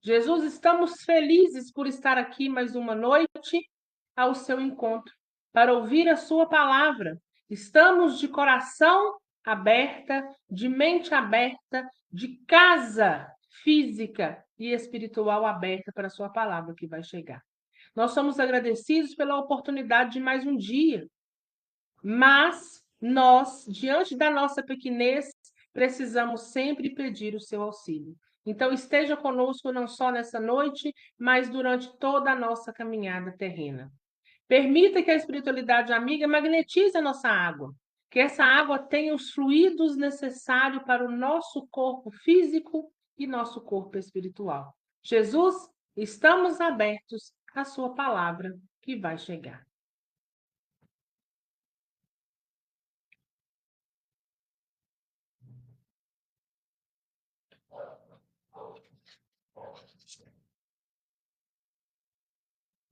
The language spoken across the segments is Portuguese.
Jesus, estamos felizes por estar aqui mais uma noite ao seu encontro, para ouvir a sua palavra. Estamos de coração aberta, de mente aberta, de casa física e espiritual aberta para a sua palavra que vai chegar. Nós somos agradecidos pela oportunidade de mais um dia, mas nós, diante da nossa pequenez, precisamos sempre pedir o seu auxílio. Então, esteja conosco não só nessa noite, mas durante toda a nossa caminhada terrena. Permita que a espiritualidade amiga magnetize a nossa água, que essa água tenha os fluidos necessários para o nosso corpo físico e nosso corpo espiritual. Jesus, estamos abertos à sua palavra que vai chegar.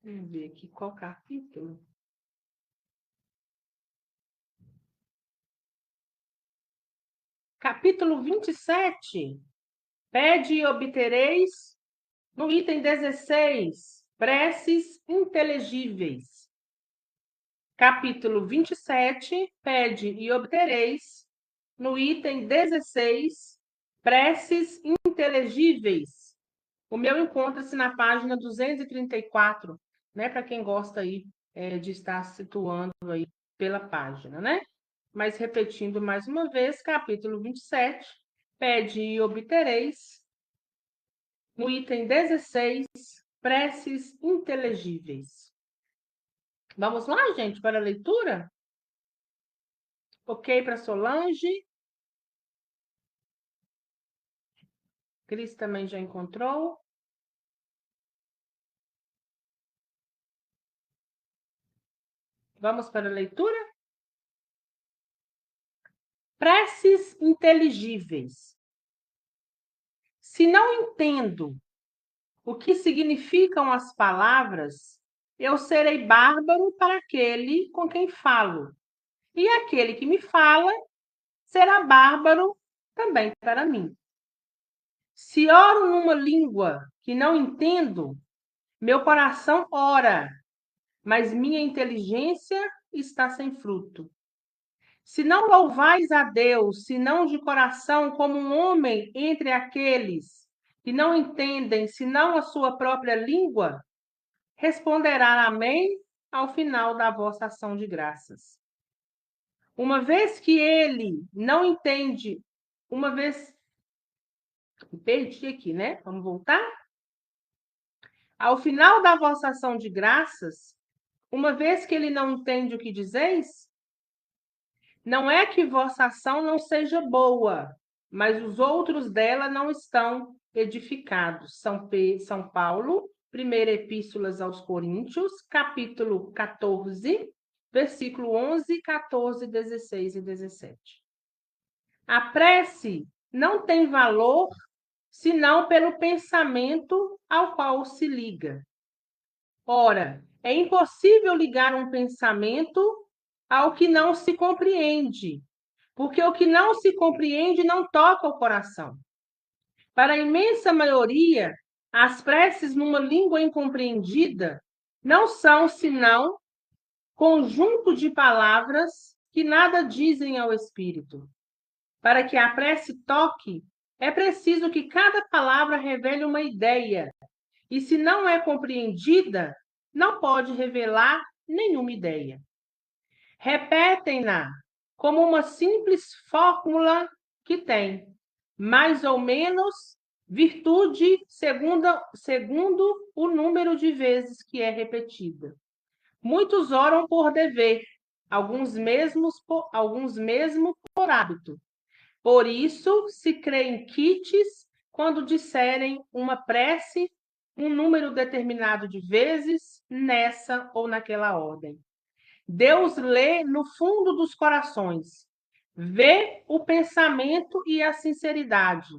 Vamos ver aqui qual capítulo. Capítulo 27. Pede e obtereis. No item 16, preces inteligíveis. Capítulo 27, pede e obtereis. No item 16, preces inteligíveis. O meu encontra-se na página 234, né? Para quem gosta aí de estar situando aí pela página, né? Mas repetindo mais uma vez, capítulo 27, pede e obtereis. No item 16, preces inteligíveis. Vamos lá, gente, para a leitura? Ok para Solange? Cris também já encontrou? Vamos para a leitura? Preces inteligíveis. Se não entendo o que significam as palavras, eu serei bárbaro para aquele com quem falo. E aquele que me fala será bárbaro também para mim. Se oro numa língua que não entendo, meu coração ora, mas minha inteligência está sem fruto. Se não louvais a Deus, senão de coração, como um homem entre aqueles que não entendem, senão a sua própria língua, responderá amém ao final da vossa ação de graças. Uma vez que ele não entende, uma vez... Perdi aqui, né? Vamos voltar? Ao final da vossa ação de graças, uma vez que ele não entende o que dizeis, não é que vossa ação não seja boa, mas os outros dela não estão edificados. São Paulo, primeira epístola aos Coríntios, capítulo 14, versículo 11, 14, 16 e 17. A prece não tem valor senão pelo pensamento ao qual se liga. Ora, é impossível ligar um pensamento ao que não se compreende, porque o que não se compreende não toca o coração. Para a imensa maioria, as preces numa língua incompreendida não são senão conjunto de palavras que nada dizem ao espírito. Para que a prece toque, é preciso que cada palavra revele uma ideia, e se não é compreendida, não pode revelar nenhuma ideia. Repetem-na como uma simples fórmula que tem, mais ou menos, virtude segundo o número de vezes que é repetida. Muitos oram por dever, alguns mesmo por hábito. Por isso, se creem quites quando disserem uma prece um número determinado de vezes, nessa ou naquela ordem. Deus lê no fundo dos corações, vê o pensamento e a sinceridade,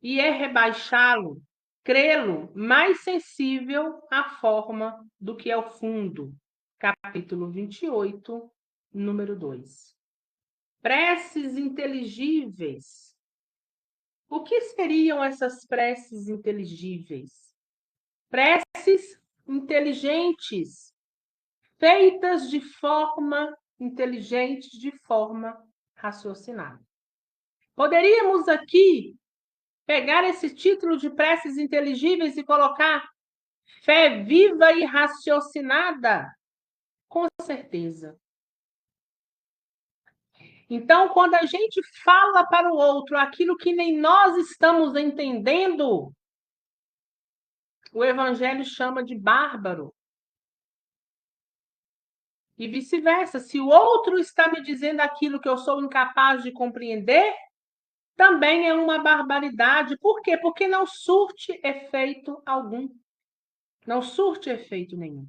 e é rebaixá-lo, crê-lo mais sensível à forma do que ao fundo. Capítulo 28, número 2. Preces inteligíveis. O que seriam essas preces inteligíveis? Preces inteligentes, feitas de forma inteligente, de forma raciocinada. Poderíamos aqui pegar esse título de preces inteligíveis e colocar fé viva e raciocinada? Com certeza. Então, quando a gente fala para o outro aquilo que nem nós estamos entendendo, o Evangelho chama de bárbaro. E vice-versa. Se o outro está me dizendo aquilo que eu sou incapaz de compreender, também é uma barbaridade. Por quê? Porque não surte efeito algum. Não surte efeito nenhum.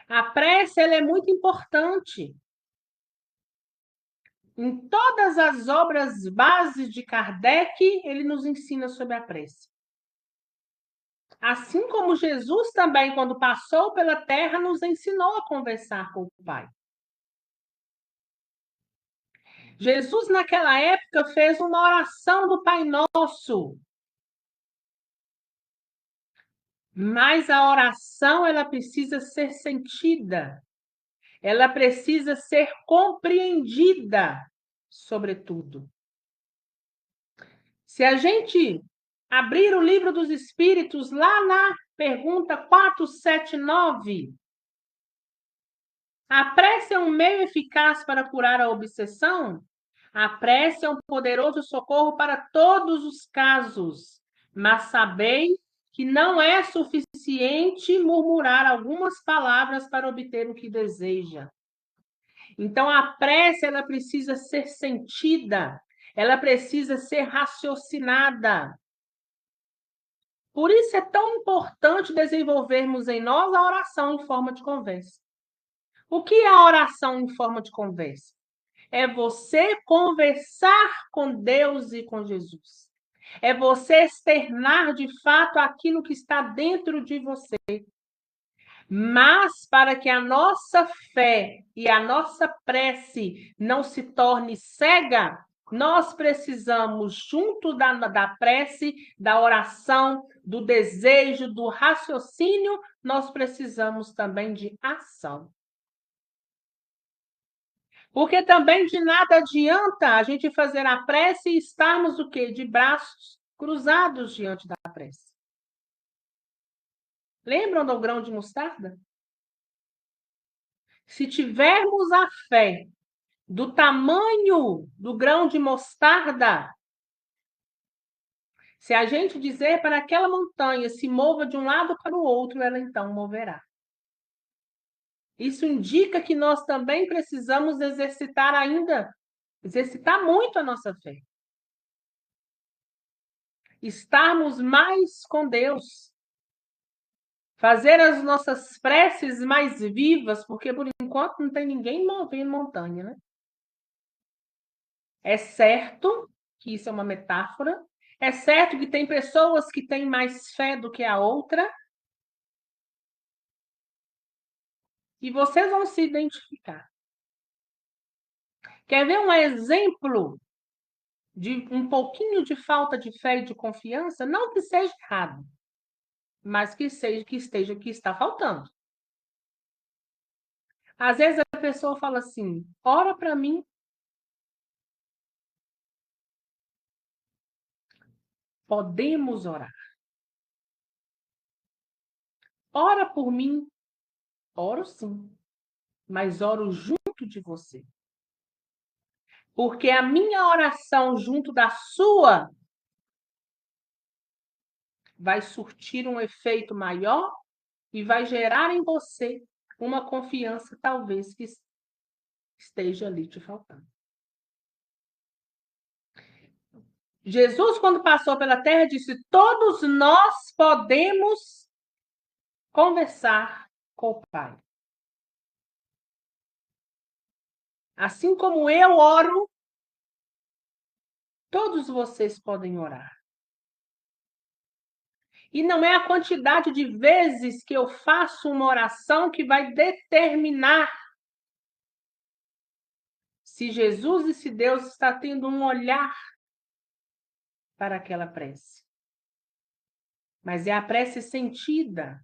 A prece ela é muito importante. Em todas as obras bases de Kardec, ele nos ensina sobre a prece. Assim como Jesus também, quando passou pela terra, nos ensinou a conversar com o Pai. Jesus, naquela época, fez uma oração do Pai Nosso. Mas a oração, ela precisa ser sentida. Ela precisa ser compreendida, sobretudo. Se a gente abrir o livro dos Espíritos, lá na pergunta 479, a prece é um meio eficaz para curar a obsessão? A prece é um poderoso socorro para todos os casos, mas sabei que não é suficiente murmurar algumas palavras para obter o que deseja. Então, a prece ela precisa ser sentida, ela precisa ser raciocinada. Por isso é tão importante desenvolvermos em nós a oração em forma de conversa. O que é a oração em forma de conversa? É você conversar com Deus e com Jesus. É você externar de fato aquilo que está dentro de você. Mas para que a nossa fé e a nossa prece não se torne cega, nós precisamos, junto da prece, da oração, do desejo, do raciocínio, nós precisamos também de ação. Porque também de nada adianta a gente fazer a prece e estarmos o quê? De braços cruzados diante da prece. Lembram do grão de mostarda? Se tivermos a fé do tamanho do grão de mostarda, se a gente dizer para aquela montanha se mova de um lado para o outro, ela então moverá. Isso indica que nós também precisamos exercitar muito a nossa fé. Estarmos mais com Deus. Fazer as nossas preces mais vivas, porque por enquanto não tem ninguém movendo montanha, né? É certo que isso é uma metáfora, é certo que tem pessoas que têm mais fé do que a outra, e vocês vão se identificar. Quer ver um exemplo de um pouquinho de falta de fé e de confiança? Não que seja errado, mas que está faltando. Às vezes a pessoa fala assim: ora para mim. Podemos orar. Ora por mim. Oro sim, mas oro junto de você. Porque a minha oração junto da sua vai surtir um efeito maior e vai gerar em você uma confiança talvez que esteja ali te faltando. Jesus, quando passou pela terra, disse: todos nós podemos conversar com o Pai. Assim como eu oro, todos vocês podem orar. E não é a quantidade de vezes que eu faço uma oração que vai determinar se Jesus e se Deus está tendo um olhar para aquela prece. Mas é a prece sentida.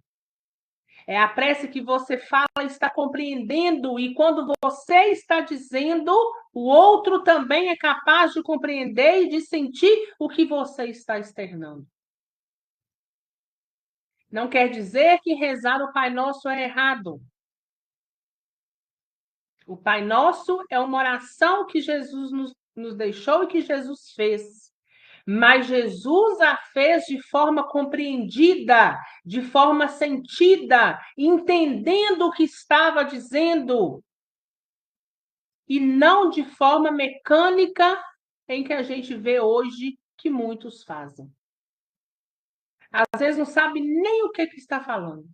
É a prece que você fala e está compreendendo, e quando você está dizendo, o outro também é capaz de compreender e de sentir o que você está externando. Não quer dizer que rezar o Pai Nosso é errado. O Pai Nosso é uma oração que Jesus nos deixou e que Jesus fez. Mas Jesus a fez de forma compreendida, de forma sentida, entendendo o que estava dizendo, e não de forma mecânica em que a gente vê hoje que muitos fazem. Às vezes não sabe nem o que está falando.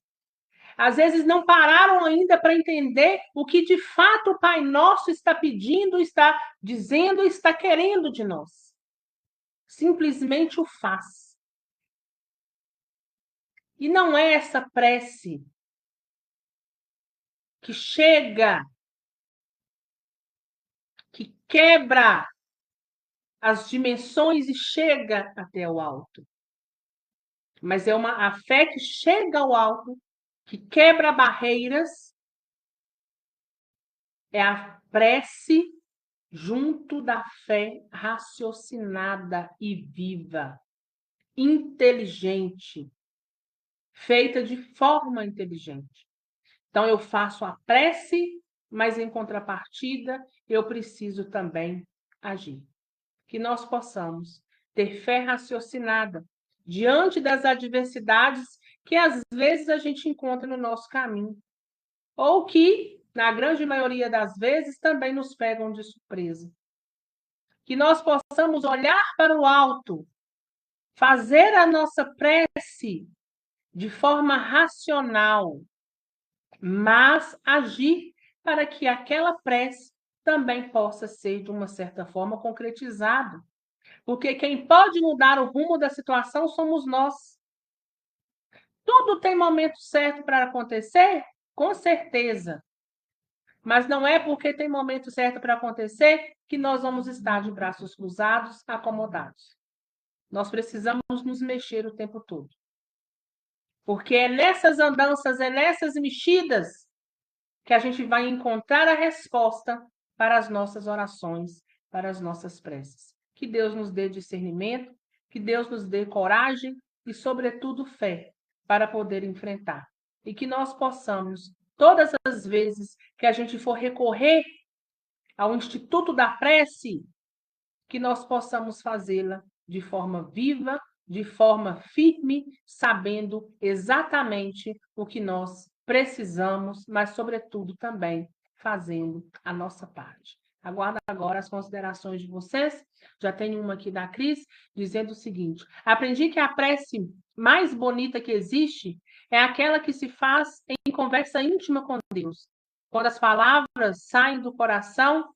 Às vezes não pararam ainda para entender o que de fato o Pai Nosso está pedindo, está dizendo, está querendo de nós. Simplesmente o faz. E não é essa prece que chega, que quebra as dimensões e chega até o alto. Mas é a fé que chega ao alto, que quebra barreiras, é a prece junto da fé raciocinada e viva, inteligente, feita de forma inteligente. Então, eu faço a prece, mas em contrapartida, eu preciso também agir. Que nós possamos ter fé raciocinada diante das adversidades que às vezes a gente encontra no nosso caminho, ou que, na grande maioria das vezes, também nos pegam de surpresa. Que nós possamos olhar para o alto, fazer a nossa prece de forma racional, mas agir para que aquela prece também possa ser, de uma certa forma, concretizada. Porque quem pode mudar o rumo da situação somos nós. Tudo tem momento certo para acontecer? Com certeza. Mas não é porque tem momento certo para acontecer que nós vamos estar de braços cruzados, acomodados. Nós precisamos nos mexer o tempo todo. Porque é nessas andanças, é nessas mexidas que a gente vai encontrar a resposta para as nossas orações, para as nossas preces. Que Deus nos dê discernimento, que Deus nos dê coragem e, sobretudo, fé para poder enfrentar. E que nós possamos, todas as vezes que a gente for recorrer ao Instituto da Prece, que nós possamos fazê-la de forma viva, de forma firme, sabendo exatamente o que nós precisamos, mas, sobretudo, também fazendo a nossa parte. Aguardo agora as considerações de vocês. Já tenho uma aqui da Cris, dizendo o seguinte: aprendi que a prece mais bonita que existe é aquela que se faz em conversa íntima com Deus, quando as palavras saem do coração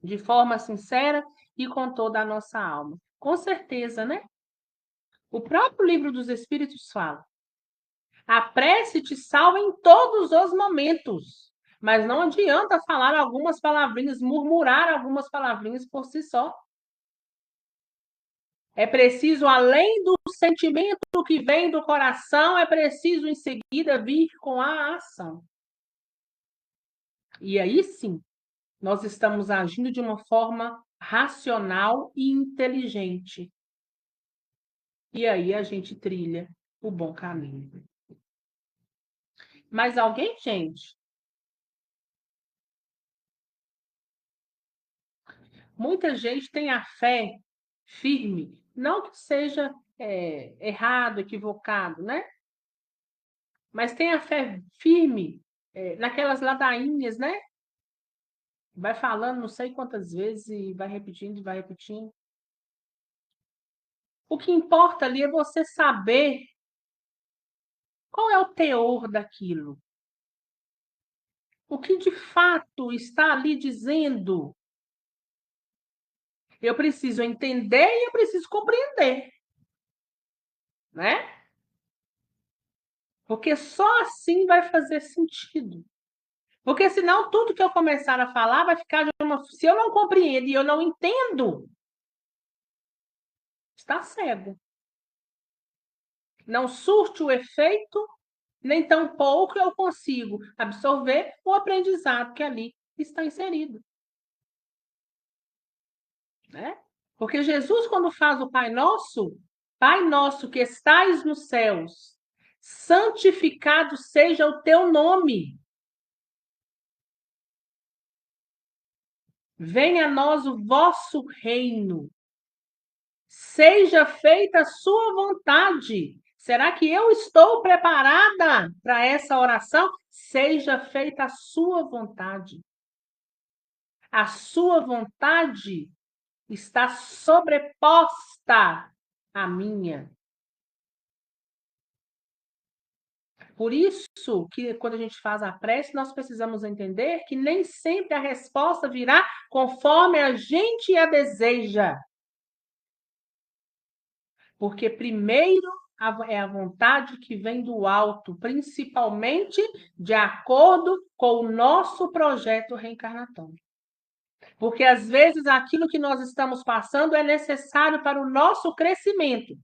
de forma sincera e com toda a nossa alma. Com certeza, né? O próprio Livro dos Espíritos fala: a prece te salva em todos os momentos, mas não adianta falar algumas palavrinhas, murmurar algumas palavrinhas por si só. É preciso, além do sentimento que vem do coração, é preciso em seguida vir com a ação. E aí sim, nós estamos agindo de uma forma racional e inteligente. E aí a gente trilha o bom caminho. Mas alguém, gente? Muita gente tem a fé firme, não que seja errado, equivocado, né? Mas tem a fé firme naquelas ladainhas, né? Vai falando não sei quantas vezes e vai repetindo e vai repetindo. O que importa ali é você saber qual é o teor daquilo. O que de fato está ali dizendo. Eu preciso entender e eu preciso compreender, né? Porque só assim vai fazer sentido. Porque senão tudo que eu começar a falar vai ficar de uma... Se eu não compreendo e eu não entendo, está cego. Não surte o efeito, nem tampouco eu consigo absorver o aprendizado que ali está inserido. Né? Porque Jesus, quando faz o Pai nosso que estais nos céus, santificado seja o teu nome. Venha a nós o vosso reino. Seja feita a sua vontade. Será que eu estou preparada para essa oração? Seja feita a sua vontade. A sua vontade está sobreposta à minha. Por isso que quando a gente faz a prece, nós precisamos entender que nem sempre a resposta virá conforme a gente a deseja. Porque primeiro é a vontade que vem do alto, principalmente de acordo com o nosso projeto reencarnatório. Porque às vezes aquilo que nós estamos passando é necessário para o nosso crescimento.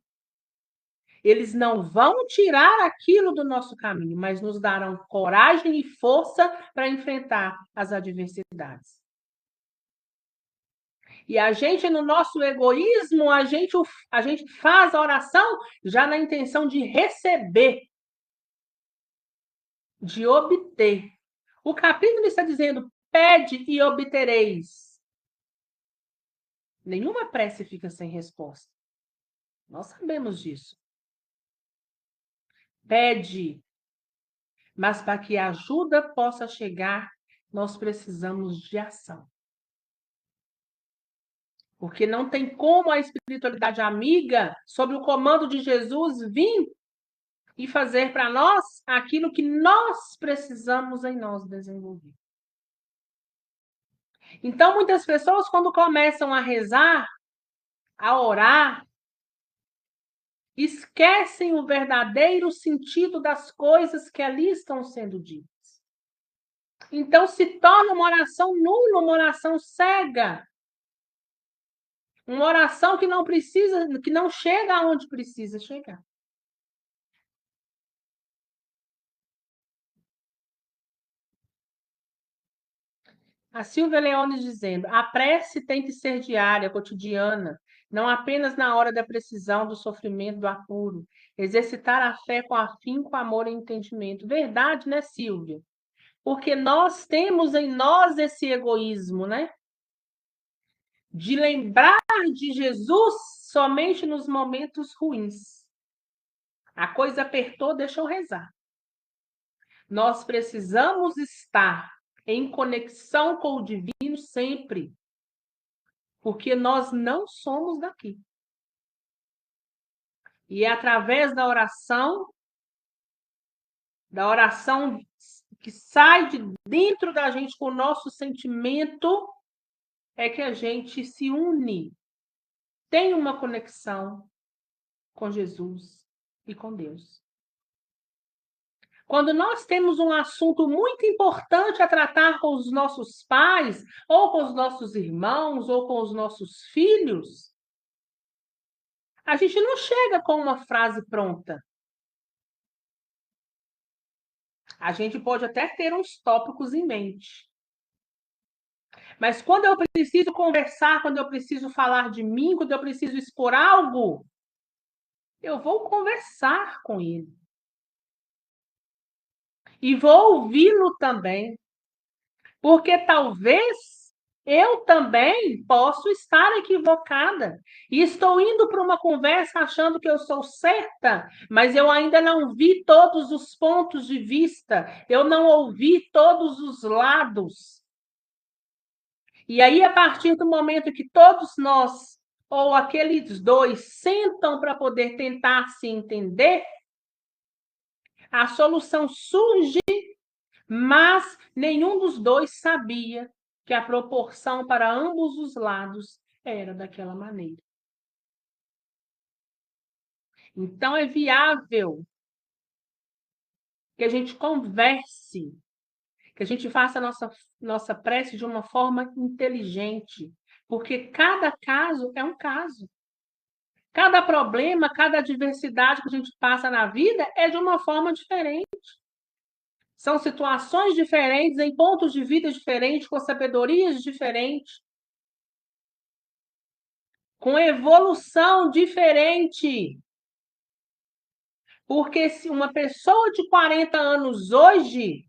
Eles não vão tirar aquilo do nosso caminho, mas nos darão coragem e força para enfrentar as adversidades. E a gente, no nosso egoísmo, a gente faz a oração já na intenção de receber, de obter. O capítulo está dizendo: pede e obtereis. Nenhuma prece fica sem resposta. Nós sabemos disso. Pede, mas para que a ajuda possa chegar, nós precisamos de ação. Porque não tem como a espiritualidade amiga, sob o comando de Jesus, vir e fazer para nós aquilo que nós precisamos em nós desenvolver. Então, muitas pessoas, quando começam a rezar, a orar, esquecem o verdadeiro sentido das coisas que ali estão sendo ditas. Então, se torna uma oração nula, uma oração cega. Uma oração que não precisa, que não chega aonde precisa chegar. A Silvia Leone dizendo: a prece tem que ser diária, cotidiana, não apenas na hora da precisão, do sofrimento, do apuro. Exercitar a fé com afinco, amor e entendimento. Verdade, né, Silvia? Porque nós temos em nós esse egoísmo, né? De lembrar de Jesus somente nos momentos ruins. A coisa apertou, deixa eu rezar. Nós precisamos estar em conexão com o divino sempre, porque nós não somos daqui. E é através da oração que sai de dentro da gente com o nosso sentimento, é que a gente se une, tem uma conexão com Jesus e com Deus. Quando nós temos um assunto muito importante a tratar com os nossos pais, ou com os nossos irmãos, ou com os nossos filhos, a gente não chega com uma frase pronta. A gente pode até ter uns tópicos em mente. Mas quando eu preciso conversar, quando eu preciso falar de mim, quando eu preciso expor algo, eu vou conversar com ele. E vou ouvi-lo também. Porque talvez eu também posso estar equivocada. E estou indo para uma conversa achando que eu sou certa, mas eu ainda não vi todos os pontos de vista, eu não ouvi todos os lados. E aí, a partir do momento que todos nós, ou aqueles dois, sentam para poder tentar se entender, a solução surge, mas nenhum dos dois sabia que a proporção para ambos os lados era daquela maneira. Então, é viável que a gente converse, que a gente faça a nossa prece de uma forma inteligente, porque cada caso é um caso. Cada problema, cada adversidade que a gente passa na vida é de uma forma diferente. São situações diferentes, em pontos de vida diferentes, com sabedorias diferentes, com evolução diferente. Porque se uma pessoa de 40 anos hoje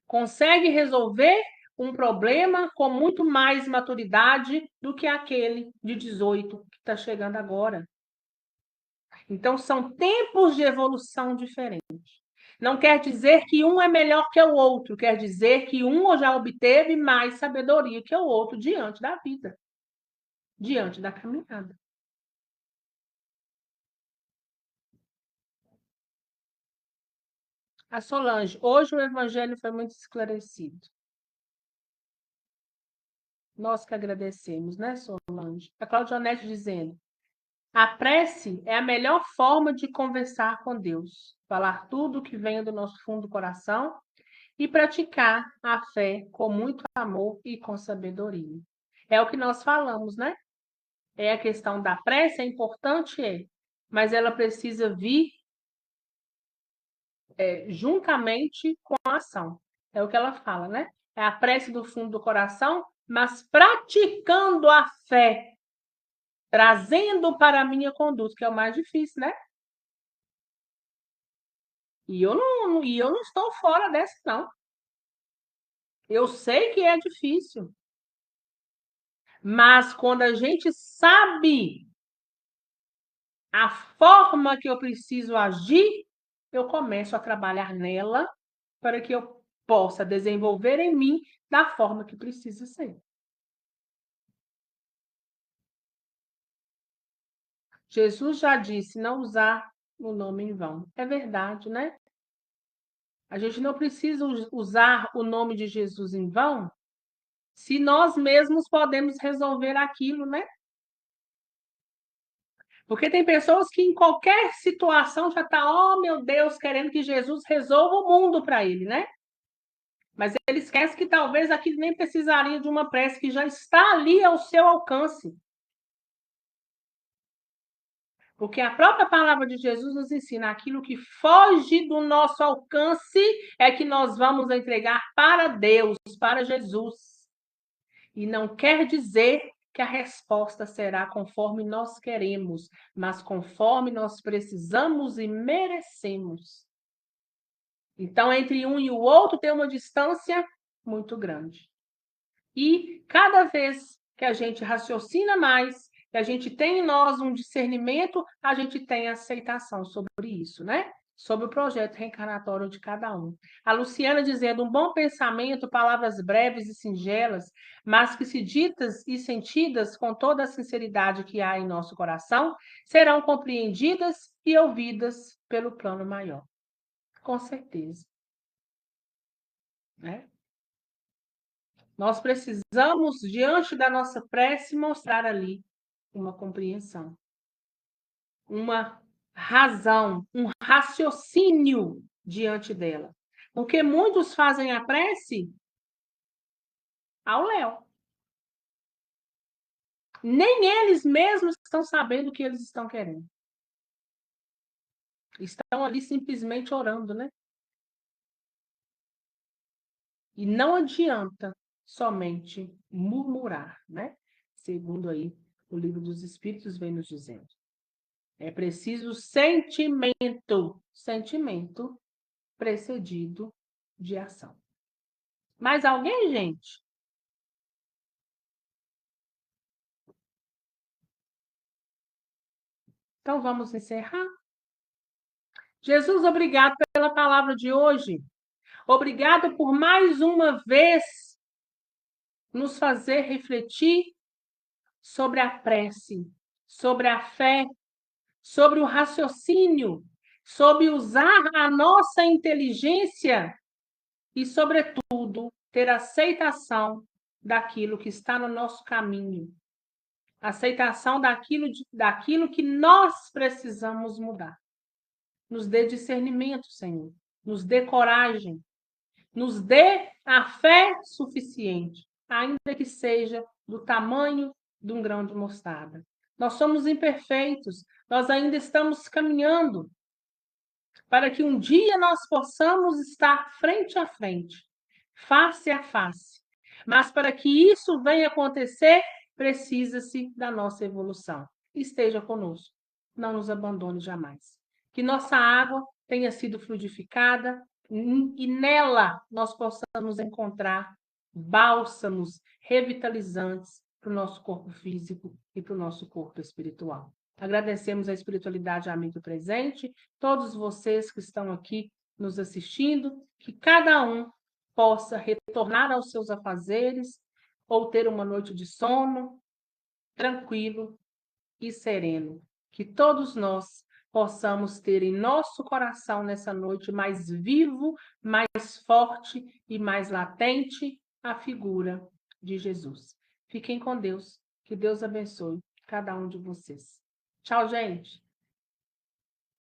consegue resolver um problema com muito mais maturidade do que aquele de 18 que está chegando agora. Então, são tempos de evolução diferentes. Não quer dizer que um é melhor que o outro, quer dizer que um já obteve mais sabedoria que o outro diante da vida, diante da caminhada. A Solange, hoje o evangelho foi muito esclarecido. Nós que agradecemos, né, Solange? A Claudionete dizendo: a prece é a melhor forma de conversar com Deus, falar tudo que vem do nosso fundo do coração e praticar a fé com muito amor e com sabedoria. É o que nós falamos, né? É a questão da prece, é importante, mas ela precisa vir juntamente com a ação. É o que ela fala, né? É a prece do fundo do coração, mas praticando a fé, trazendo para a minha conduta, que é o mais difícil, né? E eu não estou fora dessa, não. Eu sei que é difícil, mas quando a gente sabe a forma que eu preciso agir, eu começo a trabalhar nela para que eu possa desenvolver em mim da forma que precisa ser. Jesus já disse não usar o nome em vão. É verdade, né? A gente não precisa usar o nome de Jesus em vão se nós mesmos podemos resolver aquilo, né? Porque tem pessoas que em qualquer situação já tá, oh meu Deus, querendo que Jesus resolva o mundo para ele, né? Mas ele esquece que talvez aquilo nem precisaria de uma prece que já está ali ao seu alcance. Porque a própria palavra de Jesus nos ensina aquilo que foge do nosso alcance é que nós vamos entregar para Deus, para Jesus. E não quer dizer que a resposta será conforme nós queremos, mas conforme nós precisamos e merecemos. Então, entre um e o outro tem uma distância muito grande. E cada vez que a gente raciocina mais, que a gente tem em nós um discernimento, a gente tem aceitação sobre isso, né? Sobre o projeto reencarnatório de cada um. A Luciana dizendo: um bom pensamento, palavras breves e singelas, mas que, se ditas e sentidas com toda a sinceridade que há em nosso coração, serão compreendidas e ouvidas pelo plano maior. Com certeza. Né? Nós precisamos, diante da nossa prece, mostrar ali uma compreensão, uma razão, um raciocínio diante dela. Porque muitos fazem a prece ao léu. Nem eles mesmos estão sabendo o que eles estão querendo. Estão ali simplesmente orando, né? E não adianta somente murmurar, né? Segundo aí o Livro dos Espíritos vem nos dizendo. É preciso sentimento, sentimento precedido de ação. Mais alguém, gente? Então vamos encerrar. Jesus, obrigado pela palavra de hoje. Obrigado por mais uma vez nos fazer refletir sobre a prece, sobre a fé, sobre o raciocínio, sobre usar a nossa inteligência e, sobretudo, ter aceitação daquilo que está no nosso caminho, aceitação daquilo que nós precisamos mudar. Nos dê discernimento, Senhor, nos dê coragem, nos dê a fé suficiente, ainda que seja do tamanho de um grão de mostarda, Nós somos imperfeitos, nós ainda estamos caminhando para que um dia nós possamos estar frente a frente, face a face. Mas para que isso venha acontecer, precisa-se da nossa evolução. Esteja conosco, não nos abandone jamais. Que nossa água tenha sido fluidificada e nela nós possamos encontrar bálsamos revitalizantes para o nosso corpo físico e para o nosso corpo espiritual. Agradecemos a espiritualidade amiga presente, todos vocês que estão aqui nos assistindo, que cada um possa retornar aos seus afazeres ou ter uma noite de sono tranquilo e sereno. Que todos nós possamos ter em nosso coração nessa noite mais vivo, mais forte e mais latente a figura de Jesus. Fiquem com Deus. Que Deus abençoe cada um de vocês. Tchau, gente!